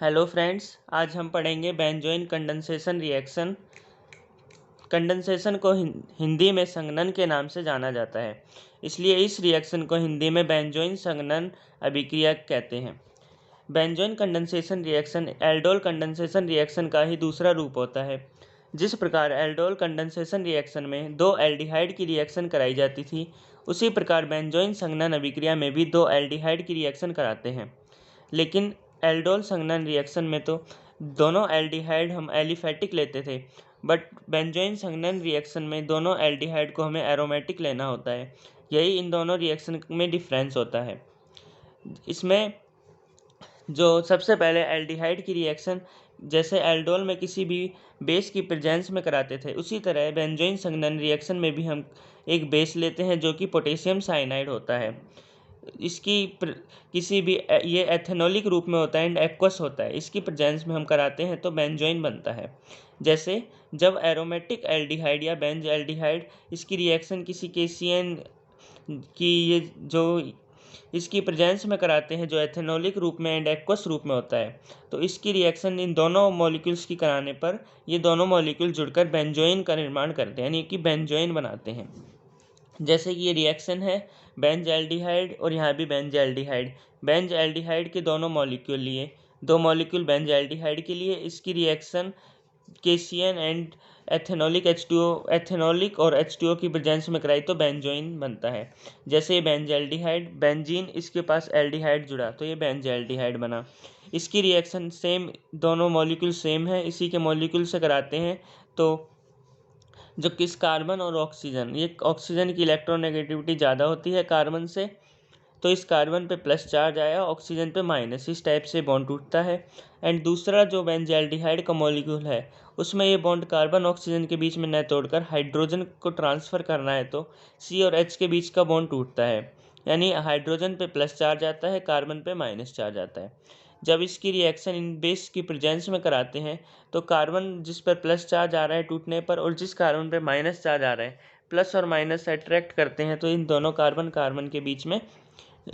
Hello friends, आज हम पढ़ेंगे बेंजोइन कंडेंसेशन रिएक्शन। कंडेंसेशन को हिंदी में संघनन के नाम से जाना जाता है, इसलिए इस रिएक्शन को हिंदी में बेंजोइन संघनन अभिक्रिया कहते हैं। Benzoin condensation reaction aldol condensation reaction का ही दूसरा रूप होता है। जिस प्रकार एल्डोल कंडेंसेशन रिएक्शन में दो एल्डिहाइड की रिएक्शन कराई जाती थी, उसी प्रकार बेंजोइन संघनन अभिक्रिया में भी दो एल्डिहाइड की रिएक्शन कराते हैं। लेकिन एल्डोल संघनन रिएक्शन में तो दोनों एल्डिहाइड हम एलिफेटिक लेते थे, बट बेंजोइन संघनन रिएक्शन में दोनों एल्डिहाइड को हमें एरोमेटिक लेना होता है। यही इन दोनों रिएक्शन में डिफरेंस होता है। इसमें जो सबसे पहले एल्डिहाइड की रिएक्शन जैसे एल्डोल में किसी भी बेस की प्रेजेंस में कराते थे, उसी तरह बेंजोइन संघनन रिएक्शन में भी हम एक बेस लेते हैं जो कि पोटेशियम साइनाइड होता है। किसी भी ये एथेनॉलिक रूप में होता है एंड एक्वस होता है। इसकी प्रेजेंस में हम कराते हैं तो बेंजोइन बनता है। जैसे जब एरोमेटिक एल्डिहाइड या बेंज एल्डिहाइड इसकी रिएक्शन किसी KCN की ये जो इसकी प्रेजेंस में कराते हैं, जो एथेनॉलिक रूप में एंड एक्वस रूप में होता है, तो इसकी रिएक्शन इन दोनों मॉलिक्यूल्स की कराने पर ये दोनों मॉलिक्यूल जुड़कर बेंजोइन का निर्माण करते हैं, यानी कि बेंजोइन बनाते हैं। जैसे कि ये रिएक्शन है बेंज एल्डिहाइड और यहाँ भी बेंज एल्डिहाइड। बेंज एल्डिहाइड के दोनों मॉलिक्यूल लिए, दो मॉलिक्यूल बेंज एल्डिहाइड के लिए इसकी रिएक्शन KCN एंड एथेनॉलिक और H2O की प्रेजेंस में कराई तो बेंजोइन बनता है। जैसे ये बेंज एल्डिहाइड, बेंजीन, इसके पास एल्डिहाइड जुड़ा तो ये बेंज एल्डिहाइड बना। इसकी रिएक्शन सेम, दोनों मॉलिक्यूल सेम है, इसी के मॉलिक्यूल से कराते हैं। तो जो किस कार्बन और ऑक्सीजन, ये ऑक्सीजन की इलेक्ट्रोनेगेटिविटी ज़्यादा होती है कार्बन से, तो इस कार्बन पे प्लस चार्ज आया, ऑक्सीजन पे माइनस, इस टाइप से बॉन्ड टूटता है। एंड दूसरा जो बेंजल्डिहाइड का मॉलिक्यूल है, उसमें ये बॉन्ड कार्बन ऑक्सीजन के बीच में न तोड़कर हाइड्रोजन को ट्रांसफ़र करना है, तो C और H के बीच का बॉन्ड टूटता है, यानी हाइड्रोजन पे प्लस चार्ज आता है, कार्बन पे माइनस चार्ज आता है। जब इसकी रिएक्शन इन बेस की प्रेजेंस में कराते हैं तो कार्बन जिस पर प्लस चार्ज आ रहा है टूटने पर और जिस कार्बन पे माइनस चार्ज आ रहा है, प्लस और माइनस अट्रैक्ट करते हैं, तो इन दोनों कार्बन कार्बन के बीच में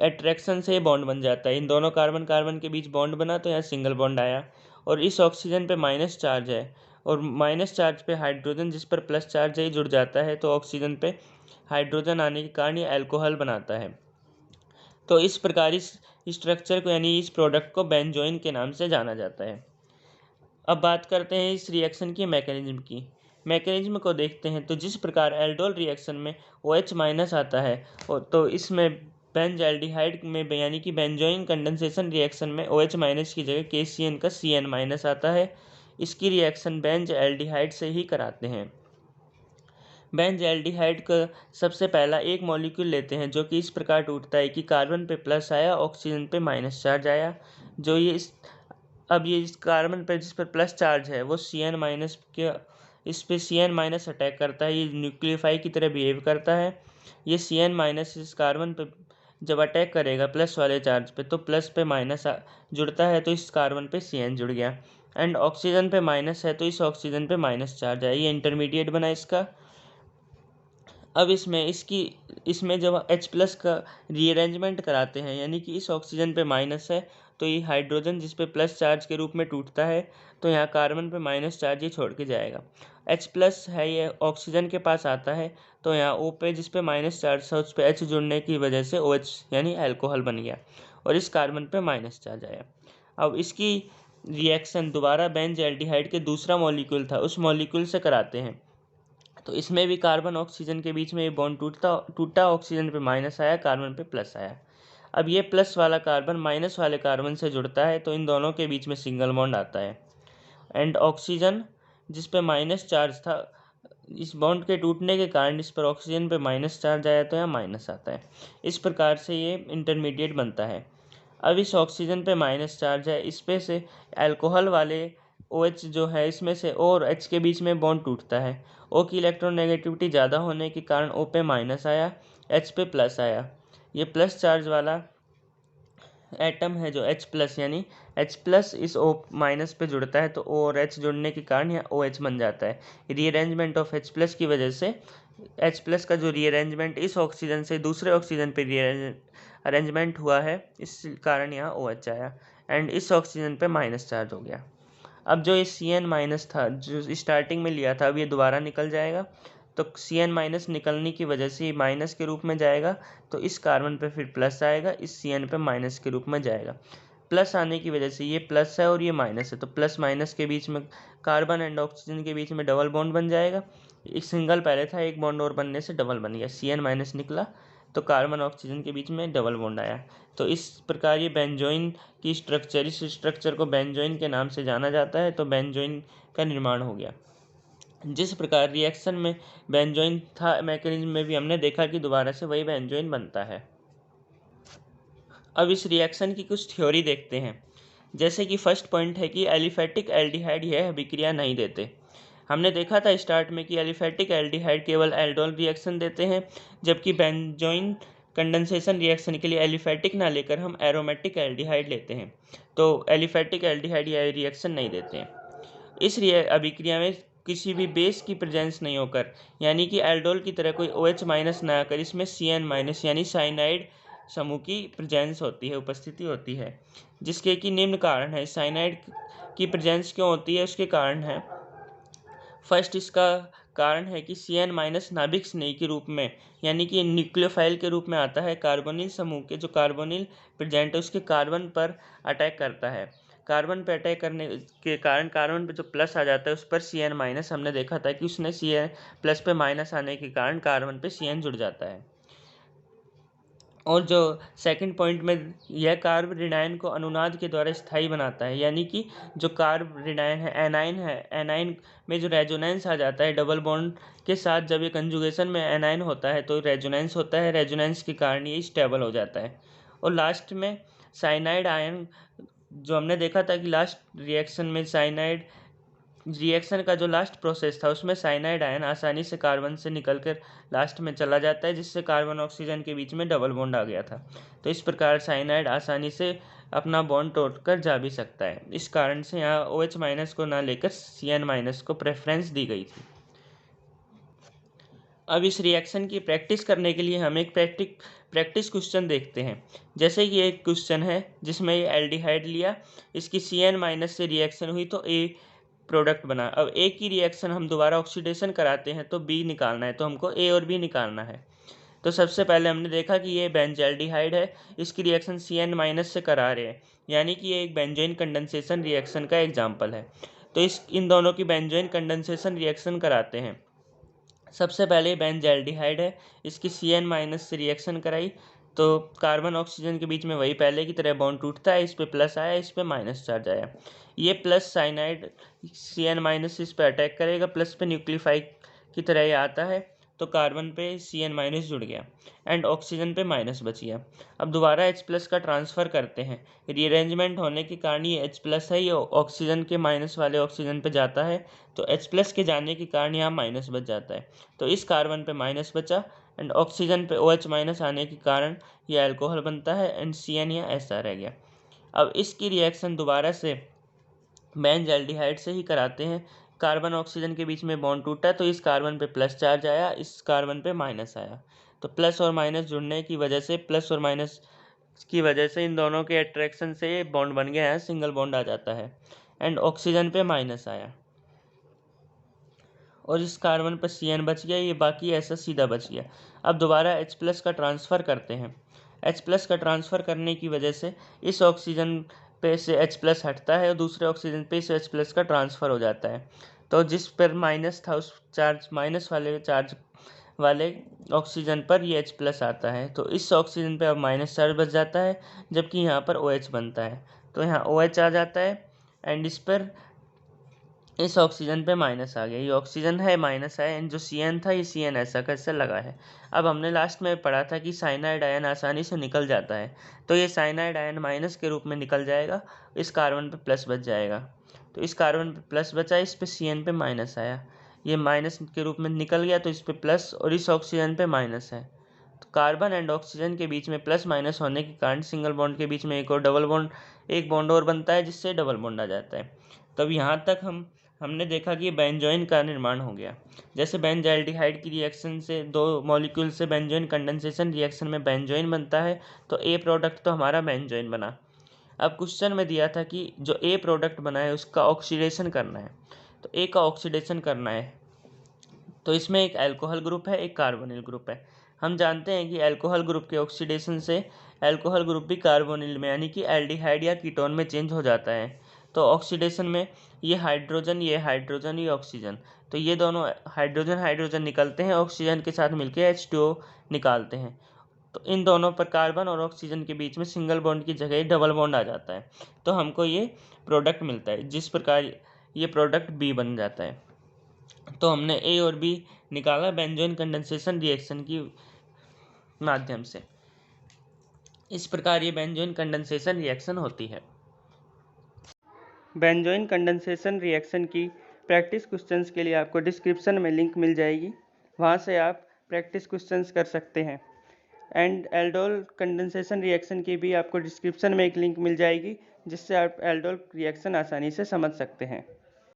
अट्रैक्शन से बॉन्ड बन जाता है। इन दोनों कार्बन कार्बन के बीच बॉन्ड बना तो यहाँ सिंगल बॉन्ड आया। और इस ऑक्सीजन पे माइनस चार्ज है और माइनस चार्ज पे हाइड्रोजन जिस पर प्लस चार्ज है जुड़ जाता है, तो ऑक्सीजन पे हाइड्रोजन आने के कारण ये अल्कोहल बनाता है। तो इस प्रकार इस स्ट्रक्चर को, यानी इस प्रोडक्ट को बेंजोइन के नाम से जाना जाता है। अब बात करते हैं इस रिएक्शन की मैकेनिज्म की। मैकेनिज्म को देखते हैं तो जिस प्रकार एल्डोल रिएक्शन में OH माइनस आता है, तो इसमें बेंज एल्डिहाइड में यानी कि बेंजोइन कंडेंसेशन रिएक्शन में OH माइनस की जगह KCN का CN माइनस आता है। इसकी रिएक्शन बेंज एल्डिहाइड से ही कराते हैं। बेंज एल्डिहाइड का सबसे पहला एक मॉलिक्यूल लेते हैं जो कि इस प्रकार टूटता है कि कार्बन पे प्लस आया, ऑक्सीजन पे माइनस चार्ज आया। जो ये इस कार्बन पे जिस पर प्लस चार्ज है वो CN माइनस के इस पे CN माइनस अटैक करता है, ये न्यूक्लियोफाई की तरह बिहेव करता है। ये CN माइनस इस कार्बन पे जब अटैक करेगा प्लस वाले चार्ज पे, तो प्लस पे माइनस जुड़ता है, तो इस कार्बन पे CN जुड़ गया। एंड ऑक्सीजन पे माइनस है तो इस ऑक्सीजन पे माइनस चार्ज है, ये इंटरमीडिएट बना इसका। अब इसमें जब H+ का रीअरेंजमेंट कराते हैं, यानी कि इस ऑक्सीजन पे माइनस है तो ये हाइड्रोजन जिस पे प्लस चार्ज के रूप में टूटता है, तो यहाँ कार्बन पे माइनस चार्ज ये छोड़ के जाएगा। H+ है, ये ऑक्सीजन के पास आता है, तो यहाँ O पे जिस पे माइनस चार्ज था उस पे H जुड़ने की वजह से OH यानी अल्कोहल बन गया और इस कार्बन पे माइनस चार्ज आया। अब इसकी रिएक्शन दोबारा बेंज एल्डिहाइड के दूसरा मॉलिक्यूल था उस मॉलिक्यूल से कराते हैं, तो इसमें भी कार्बन ऑक्सीजन के बीच में ये बॉन्ड टूटा, ऑक्सीजन पे माइनस आया, कार्बन पे प्लस आया। अब ये प्लस वाला कार्बन माइनस वाले कार्बन से जुड़ता है तो इन दोनों के बीच में सिंगल बॉन्ड आता है। एंड ऑक्सीजन जिस पे माइनस चार्ज था, इस बॉन्ड के टूटने के कारण इस पर ऑक्सीजन पे माइनस चार्ज आया तो यहाँ माइनस आता है। इस प्रकार से ये इंटरमीडिएट बनता है। अब इस ऑक्सीजन पे माइनस चार्ज है, इस पे से अल्कोहल वाले OH जो है, इसमें से O और H के बीच में बॉन्ड टूटता है। O की इलेक्ट्रोनेगेटिविटी ज़्यादा होने के कारण O पे माइनस आया, H पे प्लस आया। ये प्लस चार्ज वाला एटम है जो H+, यानी H+ इस O माइनस पे जुड़ता है, तो O और H जुड़ने के कारण यहाँ OH बन जाता है। रीअरेंजमेंट ऑफ H+ की वजह से H+ का जो रीअरेंजमेंट इस ऑक्सीजन से दूसरे ऑक्सीजन पे अरेंजमेंट हुआ है, इस कारण यहाँ OH आया। एंड इस ऑक्सीजन पे माइनस चार्ज हो गया। अब जो ये Cn माइनस था जो स्टार्टिंग में लिया था, अब ये दोबारा निकल जाएगा, तो Cn माइनस निकलने की वजह से ये माइनस के रूप में जाएगा, तो इस कार्बन पे फिर प्लस आएगा, इस Cn पे माइनस के रूप में जाएगा। प्लस आने की वजह से ये प्लस है और ये माइनस है, तो प्लस माइनस के बीच में कार्बन एंड ऑक्सीजन के बीच में डबल बॉन्ड बन जाएगा। एक सिंगल पहले था, एक बॉन्ड और बनने से डबल बन गया, Cn माइनस निकला तो कार्बन ऑक्सीजन के बीच में डबल बॉन्ड आया। तो इस प्रकार ये बेंजोइन की स्ट्रक्चर, इस स्ट्रक्चर को बेंजोइन के नाम से जाना जाता है। तो बेंजोइन का निर्माण हो गया। जिस प्रकार रिएक्शन में बेंजोइन था मैकेनिज्म में भी हमने देखा कि दोबारा से वही बेंजोइन बनता है। अब इस रिएक्शन की कुछ थ्योरी देखते हैं। जैसे कि फर्स्ट पॉइंट है कि एलिफेटिक एल्डिहाइड यह अभिक्रिया नहीं देते। हमने देखा था स्टार्ट में कि एलिफेटिक एल्डिहाइड केवल एल्डोल रिएक्शन देते हैं, जबकि बेंजोइन कंडेंसेशन रिएक्शन के लिए एलिफेटिक ना लेकर हम एरोमेटिक एल्डिहाइड लेते हैं। तो एलिफेटिक एल्डिहाइड यह रिएक्शन नहीं देते हैं। इस अभिक्रिया में किसी भी बेस की प्रेजेंस नहीं होकर, यानी कि एल्डोल की तरह कोई OH माइनस ना आकर इसमें Cn माइनस यानी साइनाइड समूह की प्रेजेंस होती है, उपस्थिति होती है, जिसके कि निम्न कारण है। साइनाइड की प्रेजेंस क्यों होती है, उसके कारण है। फर्स्ट, इसका कारण है कि Cn माइनस नाभिक स्नेही के रूप में, यानी कि न्यूक्लियोफाइल के रूप में आता है। कार्बोनिल समूह के जो कार्बोनिल प्रेजेंट है उसके कार्बन पर अटैक करता है। कार्बन पर अटैक करने के कारण कार्बन पे जो प्लस आ जाता है उस पर Cn माइनस, हमने देखा था कि उसने Cn प्लस पे माइनस आने के कारण कार्बन पे Cn जुड़ जाता है। और जो सेकंड पॉइंट में यह कार्ब ऋणायन को अनुनाद के द्वारा स्थायी बनाता है, यानी कि जो कार्ब ऋणायन है, एनाइन में जो रेजोनेंस आ जाता है डबल बॉन्ड के साथ, जब ये कंजुगेशन में एनाइन होता है तो रेजोनेंस होता है, रेजोनेंस के कारण ये स्टेबल हो जाता है। और लास्ट में साइनाइड आयन, जो हमने देखा था कि लास्ट रिएक्शन में साइनाइड रिएक्शन का जो लास्ट प्रोसेस था उसमें साइनाइड आयन आसानी से कार्बन से निकलकर लास्ट में चला जाता है, जिससे कार्बन ऑक्सीजन के बीच में डबल बॉन्ड आ गया था। तो इस प्रकार साइनाइड आसानी से अपना बॉन्ड तोड़कर जा भी सकता है। इस कारण से यहाँ OH माइनस को ना लेकर Cn माइनस को प्रेफरेंस दी गई थी। अब इस रिएक्शन की प्रैक्टिस करने के लिए हम एक प्रैक्टिस क्वेश्चन देखते हैं। जैसे कि एक क्वेश्चन है जिसमें ये एल्डिहाइड लिया, इसकी Cn माइनस से रिएक्शन हुई तो A प्रोडक्ट बना। अब A की रिएक्शन हम दोबारा ऑक्सीडेशन कराते हैं तो B निकालना है, तो हमको A और B निकालना है। तो सबसे पहले हमने देखा कि ये बेंजल्डिहाइड है, इसकी रिएक्शन Cn माइनस से करा रहे हैं, यानी कि ये एक बेंजोइन कंडेंसेशन रिएक्शन का एग्जाम्पल है। तो इन दोनों की बेंजोइन कंडेंसेशन रिएक्शन कराते हैं। सबसे पहले बेंजल्डिहाइड है, इसकी Cn माइनस से रिएक्शन कराई तो कार्बन ऑक्सीजन के बीच में वही पहले की तरह बॉन्ड टूटता है, इस पे प्लस आया, इस पे माइनस चार्ज आया। ये प्लस साइनाइड Cn माइनस इस पे अटैक करेगा, प्लस पे न्यूक्लियोफाइल की तरह ये आता है, तो कार्बन पे Cn माइनस जुड़ गया एंड ऑक्सीजन पे माइनस बच गया। अब दोबारा H प्लस का ट्रांसफ़र करते हैं। रीअरेंजमेंट होने के कारण ये H प्लस है, ये ऑक्सीजन के माइनस वाले ऑक्सीजन पे जाता है, तो H प्लस के जाने के कारण यहाँ माइनस बच जाता है, तो इस कार्बन पे माइनस बचा एंड ऑक्सीजन पे OH माइनस आने के कारण यह अल्कोहल बनता है एंड Cn यहाँ ऐसा रह गया। अब इसकी रिएक्शन दोबारा से बेंजल्डिहाइड से ही कराते हैं। कार्बन ऑक्सीजन के बीच में बॉन्ड टूटा तो इस कार्बन पे प्लस चार्ज आया, इस कार्बन पे माइनस आया, तो प्लस और माइनस जुड़ने की वजह से, प्लस और माइनस की वजह से इन दोनों के अट्रैक्शन से बॉन्ड बन गया है, सिंगल बॉन्ड आ जाता है एंड ऑक्सीजन पे माइनस आया और इस कार्बन पर Cn बच गया, ये बाकी ऐसा सीधा बच गया। अब दोबारा H प्लस का ट्रांसफ़र करते हैं। H प्लस का ट्रांसफ़र करने की वजह से इस ऑक्सीजन पे से H प्लस हटता है और दूसरे ऑक्सीजन पे इस H प्लस का ट्रांसफ़र हो जाता है, तो जिस पर माइनस था उस चार्ज माइनस वाले चार्ज वाले ऑक्सीजन पर ये H प्लस आता है, तो इस ऑक्सीजन पे अब माइनस चार्ज बच जाता है, जबकि यहाँ पर OH बनता है, तो यहाँ OH आ जाता है एंड इस पर इस ऑक्सीजन पे माइनस आ गया, ये ऑक्सीजन है माइनस है एंड जो Cn था ये Cn ऐसा कैसे लगा है। अब हमने लास्ट में पढ़ा था कि साइनाइड आयन आसानी से निकल जाता है, तो ये साइनाइड आयन माइनस के रूप में निकल जाएगा, इस कार्बन पे प्लस बच जाएगा, तो इस कार्बन पे प्लस बचा, इस पे Cn पे माइनस आया, ये माइनस के रूप में निकल गया, तो इस पे प्लस और इस ऑक्सीजन पे माइनस है, तो कार्बन एंड ऑक्सीजन के बीच में प्लस माइनस होने के कारण सिंगल बॉन्ड के बीच में एक और डबल बॉन्ड, एक बॉन्ड और बनता है जिससे डबल बॉन्ड आ जाता है। तब यहाँ तक हमने देखा कि बेंजोइन का निर्माण हो गया। जैसे बेंजल्डिहाइड की रिएक्शन से दो मॉलिक्यूल से बेंजोइन कंडेंसेशन रिएक्शन में बेंजोइन बनता है, तो ए प्रोडक्ट तो हमारा बेंजोइन बना। अब क्वेश्चन में दिया था कि जो ए प्रोडक्ट बना है उसका ऑक्सीडेशन करना है, तो ए का ऑक्सीडेशन करना है। तो इसमें एक अल्कोहल ग्रुप है, एक कार्बोनिल ग्रुप है। हम जानते हैं कि अल्कोहल ग्रुप के ऑक्सीडेशन से अल्कोहल ग्रुप भी कार्बोनिल में यानी कि एल्डिहाइड या कीटोन में चेंज हो जाता है। तो ऑक्सीडेशन में ये हाइड्रोजन, ये ऑक्सीजन, तो ये दोनों हाइड्रोजन हाइड्रोजन निकलते हैं, ऑक्सीजन के साथ मिलकर H2O निकालते हैं। तो इन दोनों पर कार्बन और ऑक्सीजन के बीच में सिंगल बॉन्ड की जगह डबल बॉन्ड आ जाता है, तो हमको ये प्रोडक्ट मिलता है, जिस प्रकार ये प्रोडक्ट बी बन जाता है। तो हमने ए और बी निकाला बेंजोइन कंडेंसेशन रिएक्शन की माध्यम से। इस प्रकार ये बेंजोइन कंडेंसेशन रिएक्शन होती है। बेंजोइन कंडेंसेशन रिएक्शन की प्रैक्टिस क्वेश्चंस के लिए आपको डिस्क्रिप्शन में लिंक मिल जाएगी, वहाँ से आप प्रैक्टिस क्वेश्चंस कर सकते हैं। एंड एल्डोल कंडेंसेशन रिएक्शन की भी आपको डिस्क्रिप्शन में एक लिंक मिल जाएगी, जिससे आप एल्डोल रिएक्शन आसानी से समझ सकते हैं।